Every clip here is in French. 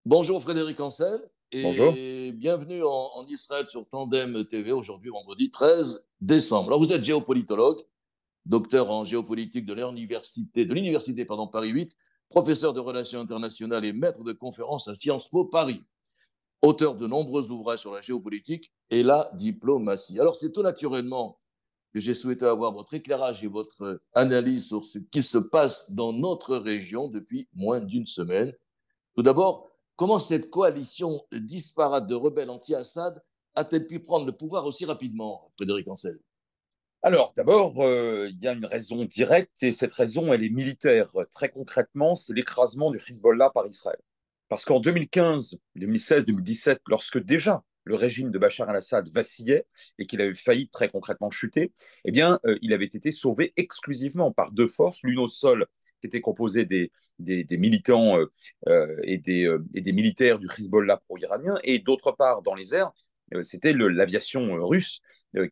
Bonjour Frédéric Ancel Bonjour. et bienvenue en Israël sur Tandem TV aujourd'hui vendredi 13 décembre. Alors vous êtes géopolitologue, docteur en géopolitique de l'université Paris 8, professeur de relations internationales et maître de conférences à Sciences Po Paris, auteur de nombreux ouvrages sur la géopolitique et la diplomatie. Alors c'est tout naturellement que j'ai souhaité avoir votre éclairage et votre analyse sur ce qui se passe dans notre région depuis moins d'une semaine. Tout d'abord, comment cette coalition disparate de rebelles anti-Assad a-t-elle pu prendre le pouvoir aussi rapidement, Frédéric Ancel? Alors, d'abord, il y a une raison directe et cette raison, elle est militaire. Très concrètement, c'est l'écrasement du Hezbollah par Israël. Parce qu'en 2015, 2016, 2017, lorsque déjà le régime de Bachar al-Assad vacillait et qu'il avait failli très concrètement chuter, eh bien, il avait été sauvé exclusivement par deux forces, l'une au sol, qui était composée des militants et des militaires du Hezbollah pro-iranien, et d'autre part, dans les airs, c'était l'aviation russe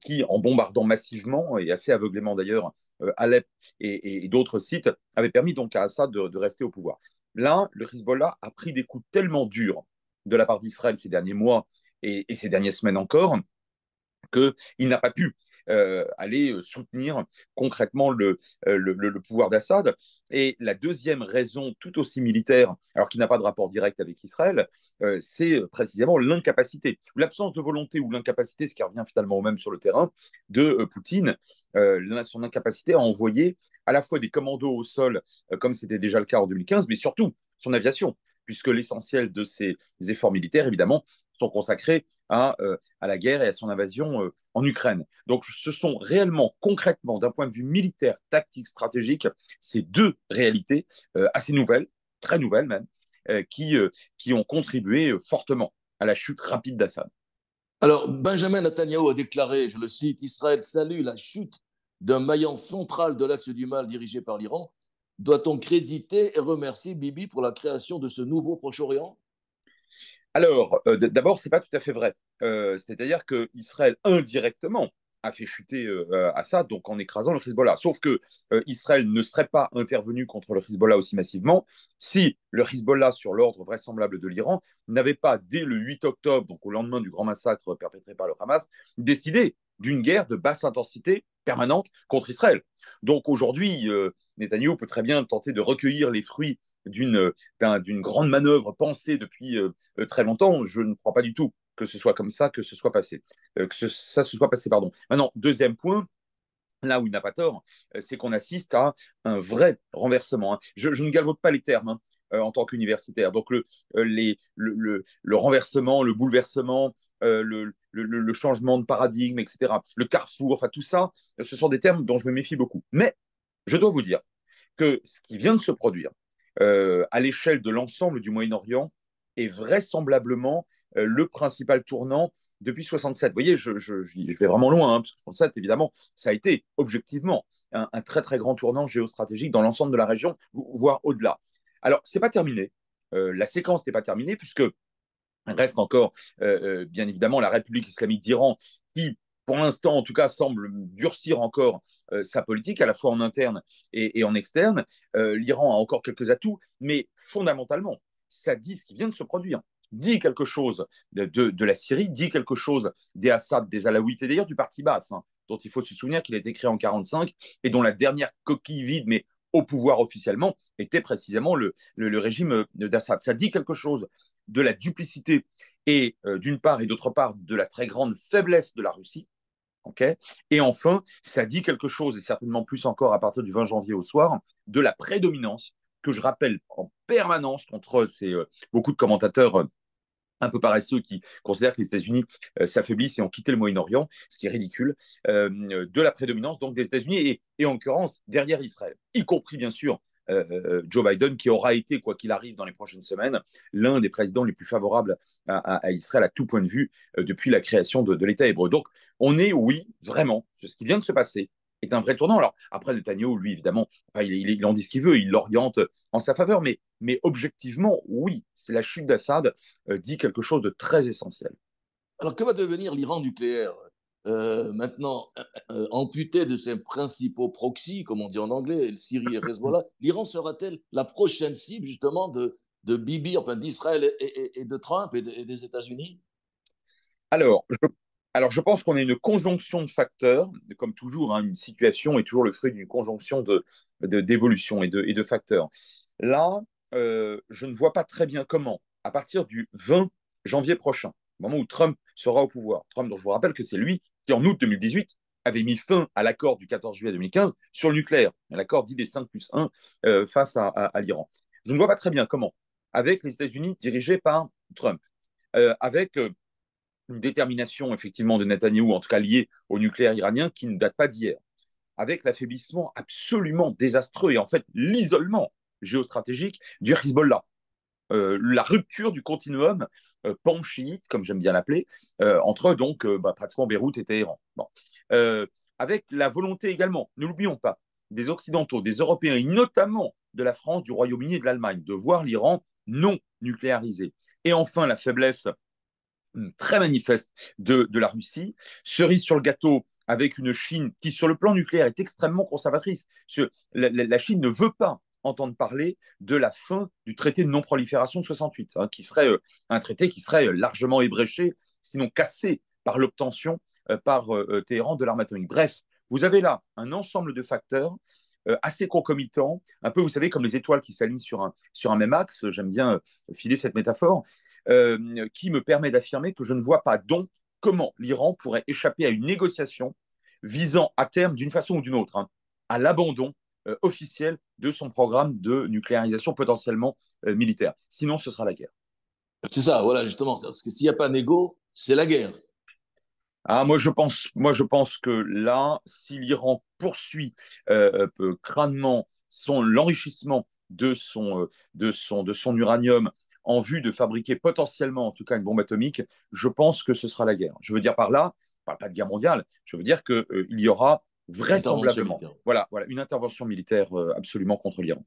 qui, en bombardant massivement et assez aveuglément d'ailleurs Alep et d'autres sites, avait permis donc à Assad de rester au pouvoir. Là, le Hezbollah a pris des coups tellement durs de la part d'Israël ces derniers mois et ces dernières semaines encore qu'il n'a pas pu aller soutenir concrètement le pouvoir d'Assad. Et la deuxième raison, tout aussi militaire, alors qui n'a pas de rapport direct avec Israël, c'est précisément l'incapacité, l'absence de volonté ou l'incapacité, ce qui revient finalement au même sur le terrain, de Poutine, son incapacité à envoyer à la fois des commandos au sol, comme c'était déjà le cas en 2015, mais surtout son aviation, puisque l'essentiel de ses efforts militaires, évidemment, sont consacrés à la guerre et à son invasion en Ukraine. Donc ce sont réellement, concrètement, d'un point de vue militaire, tactique, stratégique, ces deux réalités assez nouvelles, très nouvelles même, qui ont contribué fortement à la chute rapide d'Assad. Alors, Benjamin Netanyahu a déclaré, je le cite, Israël salue la chute d'un maillon central de l'axe du mal dirigé par l'Iran. Doit-on créditer et remercier Bibi pour la création de ce nouveau Proche-Orient? Alors, d'abord, c'est pas tout à fait vrai. C'est-à-dire que Israël indirectement a fait chuter Assad, donc en écrasant le Hezbollah. Sauf que Israël ne serait pas intervenu contre le Hezbollah aussi massivement si le Hezbollah, sur l'ordre vraisemblable de l'Iran, n'avait pas, dès le 8 octobre, donc au lendemain du grand massacre perpétré par le Hamas, décidé d'une guerre de basse intensité permanente contre Israël. Donc aujourd'hui, Netanyahou peut très bien tenter de recueillir les fruits d'une d'une grande manœuvre pensée depuis très longtemps. Je ne crois pas du tout que ce soit comme ça que ce soit passé, ça se soit passé, pardon. Maintenant, deuxième point, là où il n'a pas tort, c'est qu'on assiste à un vrai renversement, hein. Je ne galvaude pas les termes, hein, en tant qu'universitaire. Donc le renversement, le bouleversement, le changement de paradigme, etc., le carrefour, enfin tout ça, ce sont des termes dont je me méfie beaucoup. Mais je dois vous dire que ce qui vient de se produire à l'échelle de l'ensemble du Moyen-Orient est vraisemblablement le principal tournant depuis 67. Vous voyez, je vais vraiment loin, hein, parce que 67, évidemment, ça a été objectivement un très très grand tournant géostratégique dans l'ensemble de la région, voire au-delà. Alors, c'est pas terminé. La séquence n'est pas terminée, puisque reste encore, bien évidemment, la République islamique d'Iran, qui, pour l'instant, en tout cas, semble durcir encore sa politique, à la fois en interne et en externe. L'Iran a encore quelques atouts, mais fondamentalement, ça dit ce qui vient de se produire, dit quelque chose de la Syrie, dit quelque chose des Assad, des Alaouites, et d'ailleurs du parti basse, hein, dont il faut se souvenir qu'il a été créé en 1945, et dont la dernière coquille vide, mais au pouvoir officiellement, était précisément le régime d'Assad. Ça dit quelque chose de la duplicité et d'une part et d'autre part de la très grande faiblesse de la Russie. Okay, et enfin, ça dit quelque chose, et certainement plus encore à partir du 20 janvier au soir, de la prédominance que je rappelle en permanence contre beaucoup de commentateurs un peu paresseux qui considèrent que les États-Unis s'affaiblissent et ont quitté le Moyen-Orient, ce qui est ridicule, de la prédominance donc des États-Unis et en l'occurrence derrière Israël, y compris bien sûr Joe Biden, qui aura été, quoi qu'il arrive dans les prochaines semaines, l'un des présidents les plus favorables à Israël à tout point de vue depuis la création de l'État hébreu. Donc, on est, oui, vraiment, ce qui vient de se passer est un vrai tournant. Alors, après, Netanyahu, lui, évidemment, enfin, il en dit ce qu'il veut, il l'oriente en sa faveur, mais objectivement, oui, c'est la chute d'Assad dit quelque chose de très essentiel. Alors, que va devenir l'Iran nucléaire maintenant amputé de ses principaux proxys, comme on dit en anglais, Syrie et Hezbollah? L'Iran sera-t-elle la prochaine cible justement Bibi, enfin d'Israël et de Trump et des États-Unis? Alors, je pense qu'on a une conjonction de facteurs, comme toujours, hein, une situation est toujours le fruit d'une conjonction d'évolution et de facteurs. Là, je ne vois pas très bien comment, à partir du 20 janvier prochain, au moment où Trump sera au pouvoir, Trump, dont je vous rappelle que c'est lui qui, en août 2018, avait mis fin à l'accord du 14 juillet 2015 sur le nucléaire, l'accord dit des 5+1 face à l'Iran. Je ne vois pas très bien comment, avec les États-Unis dirigés par Trump, avec une détermination effectivement de Netanyahou, en tout cas liée au nucléaire iranien, qui ne date pas d'hier, avec l'affaiblissement absolument désastreux et en fait l'isolement géostratégique du Hezbollah, la rupture du continuum pan-chiite, comme j'aime bien l'appeler, entre donc pratiquement Beyrouth et Téhéran. Bon. Avec la volonté également, ne l'oublions pas, des Occidentaux, des Européens et notamment de la France, du Royaume-Uni et de l'Allemagne, de voir l'Iran non nucléarisé. Et enfin, la faiblesse très manifeste de la Russie. Cerise sur le gâteau avec une Chine qui, sur le plan nucléaire, est extrêmement conservatrice. La Chine ne veut pas entendre parler de la fin du traité de non-prolifération de 68, hein, qui serait un traité qui serait largement ébréché, sinon cassé par l'obtention par Téhéran de l'arme atomique. Bref, vous avez là un ensemble de facteurs assez concomitants, un peu, vous savez, comme les étoiles qui s'alignent sur un même axe, j'aime bien filer cette métaphore, qui me permet d'affirmer que je ne vois pas donc comment l'Iran pourrait échapper à une négociation visant à terme, d'une façon ou d'une autre, hein, à l'abandon officiel de son programme de nucléarisation potentiellement militaire. Sinon, ce sera la guerre. C'est ça, voilà, justement. Parce que s'il n'y a pas négo, c'est la guerre. Ah, moi, je pense que là, si l'Iran poursuit crânement l'enrichissement de son uranium en vue de fabriquer potentiellement, en tout cas, une bombe atomique, je pense que ce sera la guerre. Je veux dire par là, je ne parle pas de guerre mondiale, je veux dire qu'il y aura Intervention vraisemblablement, militaire. voilà, une intervention militaire absolument contre l'Iran.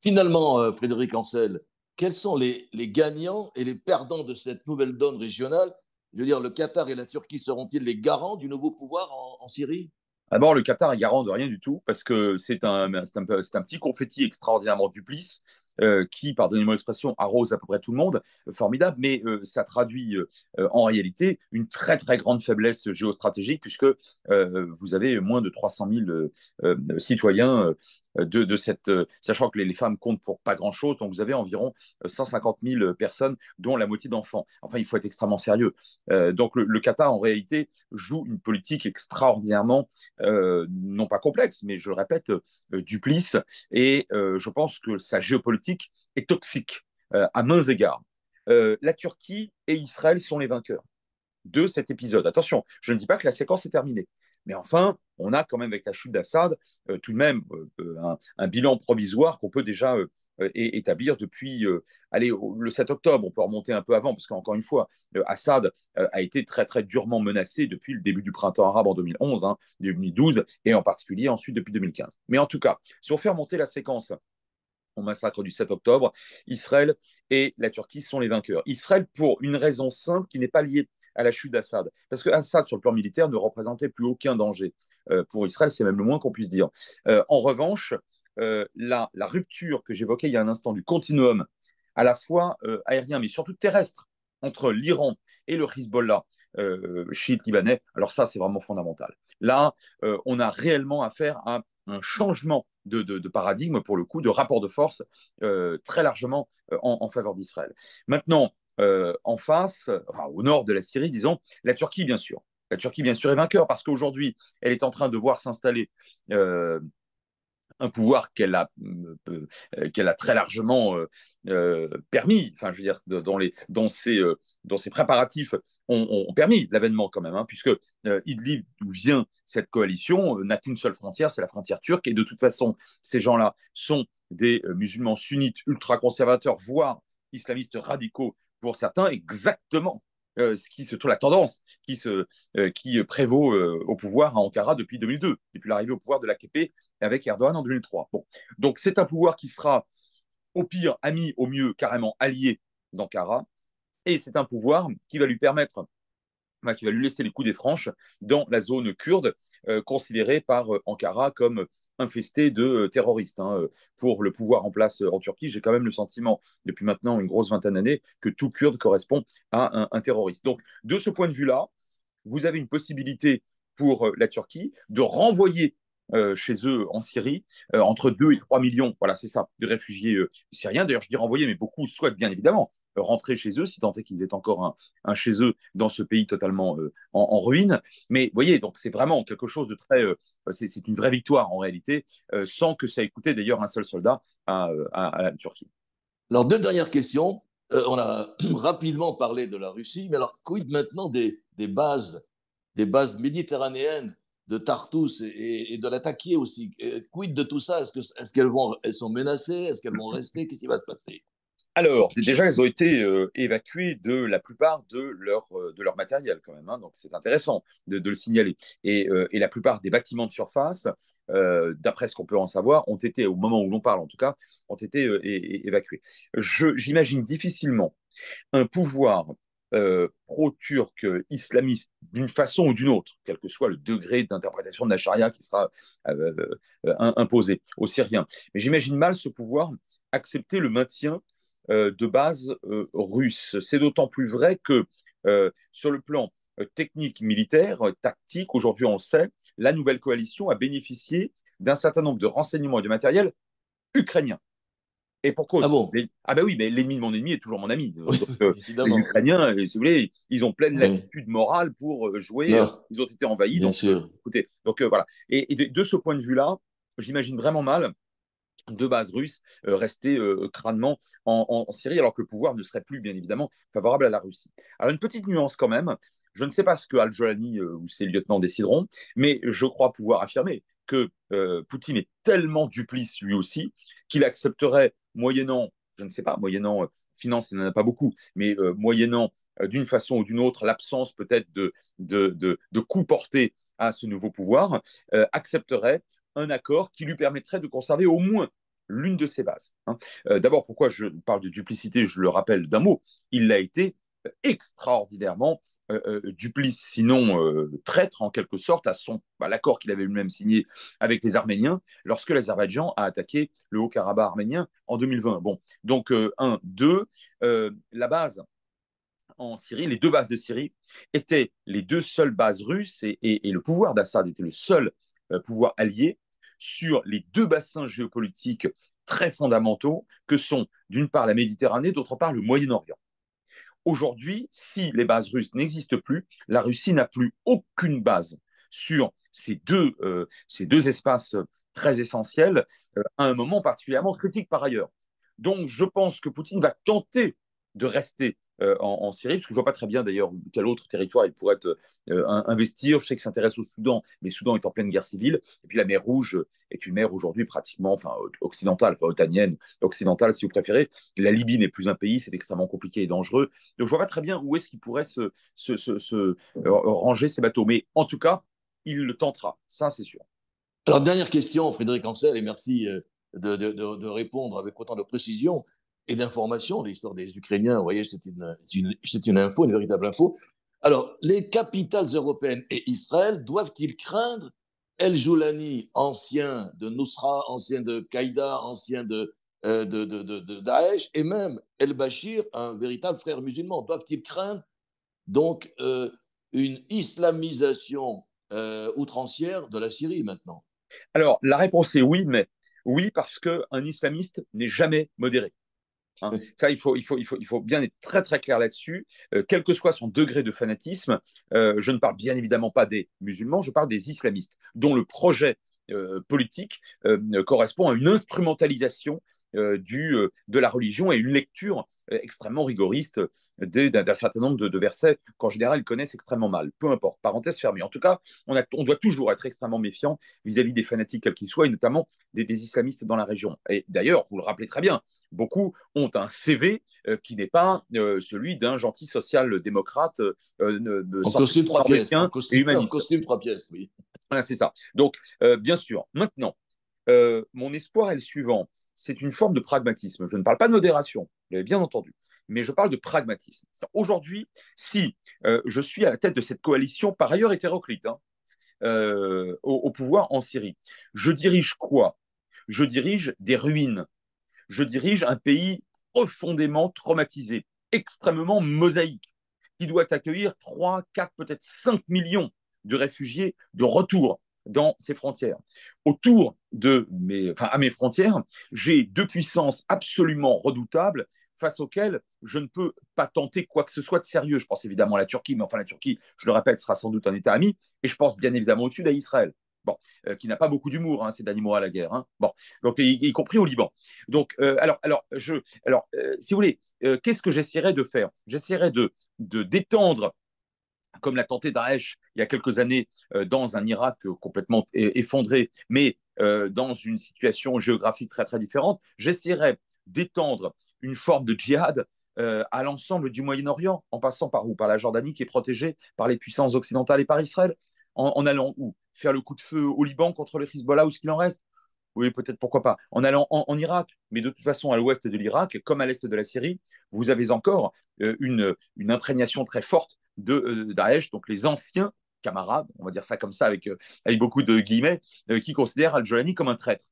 Finalement, Frédéric Ancel, quels sont les gagnants et les perdants de cette nouvelle donne régionale? Je veux dire, le Qatar et la Turquie seront-ils les garants du nouveau pouvoir en Syrie? D'abord, le Qatar est garant de rien du tout parce que c'est un petit confetti extraordinairement duplice qui, pardonnez-moi l'expression, arrose à peu près tout le monde. Formidable, mais ça traduit en réalité une très très grande faiblesse géostratégique puisque vous avez moins de 300 000 citoyens de cette, sachant que les femmes comptent pour pas grand-chose, donc vous avez environ 150 000 personnes, dont la moitié d'enfants. Enfin, il faut être extrêmement sérieux. Donc le Qatar, en réalité, joue une politique extraordinairement non pas complexe, mais je le répète, duplice. Et je pense que sa géopolitique est toxique à mains égards. La Turquie et Israël sont les vainqueurs de cet épisode. Attention, je ne dis pas que la séquence est terminée. Mais enfin, on a quand même avec la chute d'Assad tout de même un bilan provisoire qu'on peut déjà établir depuis allez, le 7 octobre. On peut remonter un peu avant, parce qu'encore une fois, Assad a été très très durement menacé depuis le début du printemps arabe en 2011, hein, 2012, et en particulier ensuite depuis 2015. Mais en tout cas, si on fait remonter la séquence au massacre du 7 octobre, Israël et la Turquie sont les vainqueurs. Israël pour une raison simple qui n'est pas liée à la chute d'Assad. Parce que Assad, sur le plan militaire, ne représentait plus aucun danger. Pour Israël, c'est même le moins qu'on puisse dire. En revanche, la rupture que j'évoquais il y a un instant du continuum, à la fois aérien, mais surtout terrestre, entre l'Iran et le Hezbollah, chiite libanais, alors ça, c'est vraiment fondamental. Là, on a réellement affaire à un changement de paradigme, pour le coup, de rapport de force très largement en faveur d'Israël. Maintenant, en face, enfin, au nord de la Syrie, disons, la Turquie, bien sûr. La Turquie, bien sûr, est vainqueur parce qu'aujourd'hui, elle est en train de voir s'installer un pouvoir qu'elle a très largement permis, enfin, je veux dire, dont ses préparatifs ont permis l'avènement quand même, hein, puisque Idlib, d'où vient cette coalition, n'a qu'une seule frontière, c'est la frontière turque, et de toute façon, ces gens-là sont des musulmans sunnites ultra-conservateurs, voire islamistes radicaux pour certains, exactement ce qui se trouve la tendance qui prévaut au pouvoir à Ankara depuis 2002, depuis l'arrivée au pouvoir de l'AKP avec Erdogan en 2003. Bon. Donc c'est un pouvoir qui sera au pire ami, au mieux carrément allié d'Ankara, et c'est un pouvoir qui va lui permettre, qui va lui laisser les coups des franches dans la zone kurde, considérée par Ankara comme infesté de terroristes. Pour le pouvoir en place en Turquie, j'ai quand même le sentiment, depuis maintenant une grosse vingtaine d'années, que tout Kurde correspond à un terroriste. Donc, de ce point de vue-là, vous avez une possibilité pour la Turquie de renvoyer chez eux en Syrie entre 2 et 3 millions, voilà, c'est ça, de réfugiés syriens. D'ailleurs, je dis renvoyer, mais beaucoup souhaitent bien évidemment rentrer chez eux, si tant est qu'ils aient encore un chez eux dans ce pays totalement en ruine. Mais vous voyez, donc c'est vraiment quelque chose de très. C'est une vraie victoire en réalité, sans que ça ait coûté d'ailleurs un seul soldat à la Turquie. Alors, deux dernières questions. On a rapidement parlé de la Russie, mais alors, quid maintenant des bases méditerranéennes de Tartous et de l'Ataquier aussi? Quid de tout ça? Est-ce elles sont menacées? Est-ce qu'elles vont rester? Qu'est-ce qui va se passer? Alors, déjà, elles ont été évacuées de la plupart de leur matériel quand même, donc c'est intéressant de le signaler. Et la plupart des bâtiments de surface, d'après ce qu'on peut en savoir, ont été, au moment où l'on parle en tout cas, ont été évacués. J'imagine difficilement un pouvoir pro-turc islamiste d'une façon ou d'une autre, quel que soit le degré d'interprétation de la charia qui sera imposé aux Syriens. Mais j'imagine mal ce pouvoir accepter le maintien de bases russes. C'est d'autant plus vrai que sur le plan technique, militaire, tactique, aujourd'hui on le sait, la nouvelle coalition a bénéficié d'un certain nombre de renseignements et de matériel ukrainien. Et pour Ah cause. bon? Ah ben oui, mais l'ennemi de mon ennemi est toujours mon ami. Oui, Donc, les évidemment. Oui. Ukrainiens, si vous voulez, ils ont pleine Oui. latitude morale pour jouer. Non, Ils ont été envahis, bien donc sûr. écoutez. Donc voilà. Et de ce point de vue-là, j'imagine vraiment mal de base russe rester crânement en Syrie, alors que le pouvoir ne serait plus, bien évidemment, favorable à la Russie. Alors, une petite nuance quand même. Je ne sais pas ce que Al-Jolani ou ses lieutenants décideront, mais je crois pouvoir affirmer que Poutine est tellement duplice lui aussi qu'il accepterait, moyennant, je ne sais pas, moyennant finance, il n'en a pas beaucoup, mais moyennant d'une façon ou d'une autre l'absence peut-être de coups portés à ce nouveau pouvoir, accepterait un accord qui lui permettrait de conserver au moins l'une de ses bases. D'abord, pourquoi je parle de duplicité, je le rappelle d'un mot, il a été extraordinairement duplice, sinon traître en quelque sorte à l'accord qu'il avait lui-même signé avec les Arméniens lorsque l'Azerbaïdjan a attaqué le Haut-Karabakh arménien en 2020. Bon, donc un, deux, la base en Syrie, les deux bases de Syrie étaient les deux seules bases russes et le pouvoir d'Assad était le seul pouvoir allié sur les deux bassins géopolitiques très fondamentaux que sont d'une part la Méditerranée, d'autre part le Moyen-Orient. Aujourd'hui, si les bases russes n'existent plus, la Russie n'a plus aucune base sur ces deux espaces très essentiels à un moment particulièrement critique par ailleurs. Donc, je pense que Poutine va tenter de rester en Syrie, parce que je ne vois pas très bien d'ailleurs quel autre territoire il pourrait investir. Je sais qu'il s'intéresse au Soudan, mais le Soudan est en pleine guerre civile. Et puis la mer Rouge est une mer aujourd'hui pratiquement occidentale, enfin otanienne, occidentale si vous préférez. La Libye n'est plus un pays, c'est extrêmement compliqué et dangereux. Donc je ne vois pas très bien où est-ce qu'il pourrait ranger ses bateaux. Mais en tout cas, il le tentera, ça c'est sûr. Alors, dernière question, Frédéric Ancel, et merci de répondre avec autant de précision et d'information. L'histoire des Ukrainiens, vous voyez, c'est une info, une véritable info. Alors, les capitales européennes et Israël doivent-ils craindre El Joulani, ancien de Nusra, ancien de Qaïda, ancien de Daesh, et même El Bashir, un véritable frère musulman, doivent-ils craindre donc une islamisation outrancière de la Syrie maintenant? Alors, la réponse est oui, mais oui, parce qu'un islamiste n'est jamais modéré. Ça, il faut bien être très très clair là-dessus. Quel que soit son degré de fanatisme, je ne parle bien évidemment pas des musulmans, je parle des islamistes, dont le projet politique correspond à une instrumentalisation de la religion et une lecture extrêmement rigoriste d'un certain nombre de versets qu'en général ils connaissent extrêmement mal. Peu importe, parenthèse fermée. En tout cas, on doit toujours être extrêmement méfiant vis-à-vis des fanatiques, quels qu'ils soient, et notamment des islamistes dans la région. Et d'ailleurs, vous le rappelez très bien, beaucoup ont un CV qui n'est pas celui d'un gentil social-démocrate En centriste costume trois pièces, américain et en humaniste. costume trois pièces, oui. Voilà, c'est ça. Donc, bien sûr, maintenant, mon espoir est le suivant. C'est une forme de pragmatisme. Je ne parle pas de modération, vous l'avez bien entendu, mais je parle de pragmatisme. Aujourd'hui, si je suis à la tête de cette coalition, par ailleurs hétéroclite, au pouvoir en Syrie. Je dirige quoi? Je dirige des ruines. Je dirige un pays profondément traumatisé, extrêmement mosaïque, qui doit accueillir 3, 4, peut-être 5 millions de réfugiés de retour dans ses frontières. Autour à mes frontières, j'ai deux puissances absolument redoutables face auxquelles je ne peux pas tenter quoi que ce soit de sérieux. Je pense évidemment à la Turquie, mais enfin la Turquie, je le répète, sera sans doute un État ami, et je pense bien évidemment au sud à Israël. Bon, qui n'a pas beaucoup d'humour, hein, c'est animaux à la guerre. Hein. Bon, donc y compris au Liban. Donc, si vous voulez, qu'est-ce que j'essaierai de faire? J'essaierai de d'étendre, comme l'a tenté Daesh il y a quelques années, dans un Irak complètement effondré, mais dans une situation géographique très très différente. J'essaierai d'étendre une forme de djihad à l'ensemble du Moyen-Orient, en passant par où? Par la Jordanie, qui est protégée par les puissances occidentales et par Israël, en allant où? Faire le coup de feu au Liban contre le Hezbollah ou ce qu'il en reste. Oui, peut-être, pourquoi pas. En allant en Irak, mais de toute façon, à l'ouest de l'Irak, comme à l'est de la Syrie, vous avez encore une imprégnation très forte de Daesh, donc les anciens camarades, on va dire ça comme ça, avec beaucoup de guillemets, qui considèrent Al-Jolani comme un traître.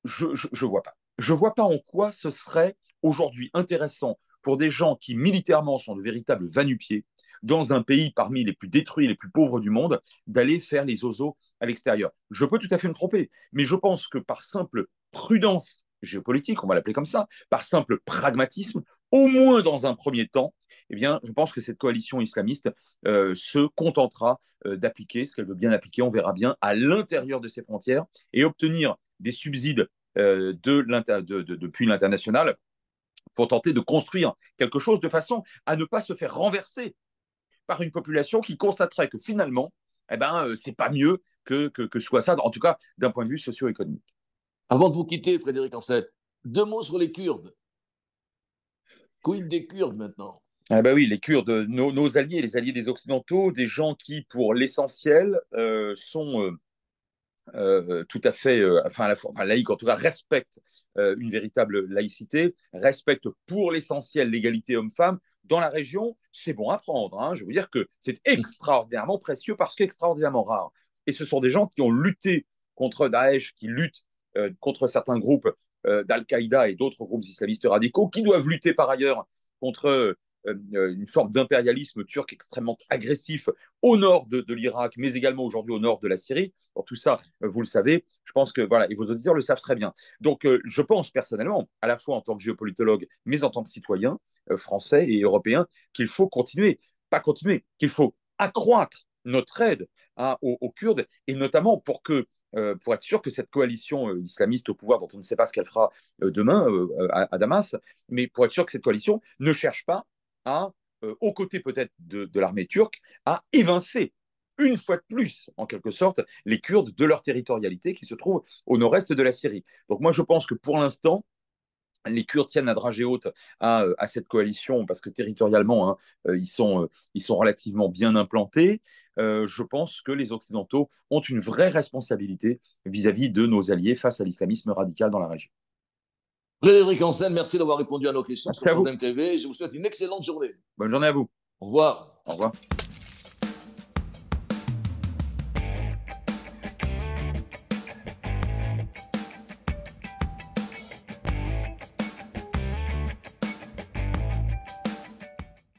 Je vois pas. Je vois pas en quoi ce serait aujourd'hui intéressant pour des gens qui militairement sont de véritables va-nu-pieds dans un pays parmi les plus détruits, les plus pauvres du monde, d'aller faire les oiseaux à l'extérieur. Je peux tout à fait me tromper, mais je pense que par simple prudence géopolitique, on va l'appeler comme ça, par simple pragmatisme, au moins dans un premier temps, eh bien, je pense que cette coalition islamiste se contentera d'appliquer ce qu'elle veut bien appliquer, on verra bien, à l'intérieur de ses frontières et obtenir des subsides depuis l'international pour tenter de construire quelque chose de façon à ne pas se faire renverser par une population qui constaterait que finalement, c'est pas mieux que soit ça, en tout cas d'un point de vue socio-économique. Avant de vous quitter, Frédéric Ancel, 2 mots sur les Kurdes. Quid des Kurdes maintenant? Ah bah oui, les Kurdes, nos alliés, les alliés des Occidentaux, des gens qui, pour l'essentiel, sont tout à fait, à la fois, laïque, en tout cas, respectent une véritable laïcité, respectent pour l'essentiel l'égalité homme-femme. Dans la région, c'est bon à prendre. Hein. Je veux dire que c'est extraordinairement précieux parce qu'extraordinairement rare. Et ce sont des gens qui ont lutté contre Daesh, qui luttent contre certains groupes d'Al-Qaïda et d'autres groupes islamistes radicaux, qui doivent lutter par ailleurs contre une forme d'impérialisme turc extrêmement agressif au nord de l'Irak, mais également aujourd'hui au nord de la Syrie. Pour tout ça, vous le savez, je pense que voilà, et vos auditeurs le savent très bien. Donc, je pense personnellement, à la fois en tant que géopolitologue, mais en tant que citoyen français et européen, qu'il faut continuer, pas continuer, qu'il faut accroître notre aide aux Kurdes, et notamment pour être sûr que cette coalition islamiste au pouvoir, dont on ne sait pas ce qu'elle fera demain à Damas, mais pour être sûr que cette coalition ne cherche pas aux côtés peut-être de l'armée turque, à évincer une fois de plus, en quelque sorte, les Kurdes de leur territorialité qui se trouve au nord-est de la Syrie. Donc moi, je pense que pour l'instant, les Kurdes tiennent la dragée haute à cette coalition parce que territorialement, ils sont relativement bien implantés. Je pense que les Occidentaux ont une vraie responsabilité vis-à-vis de nos alliés face à l'islamisme radical dans la région. Frédéric Ancel, merci d'avoir répondu à nos questions Merci sur à vous. Tandem TV. Je vous souhaite une excellente journée. Bonne journée à vous. Au revoir. Au revoir.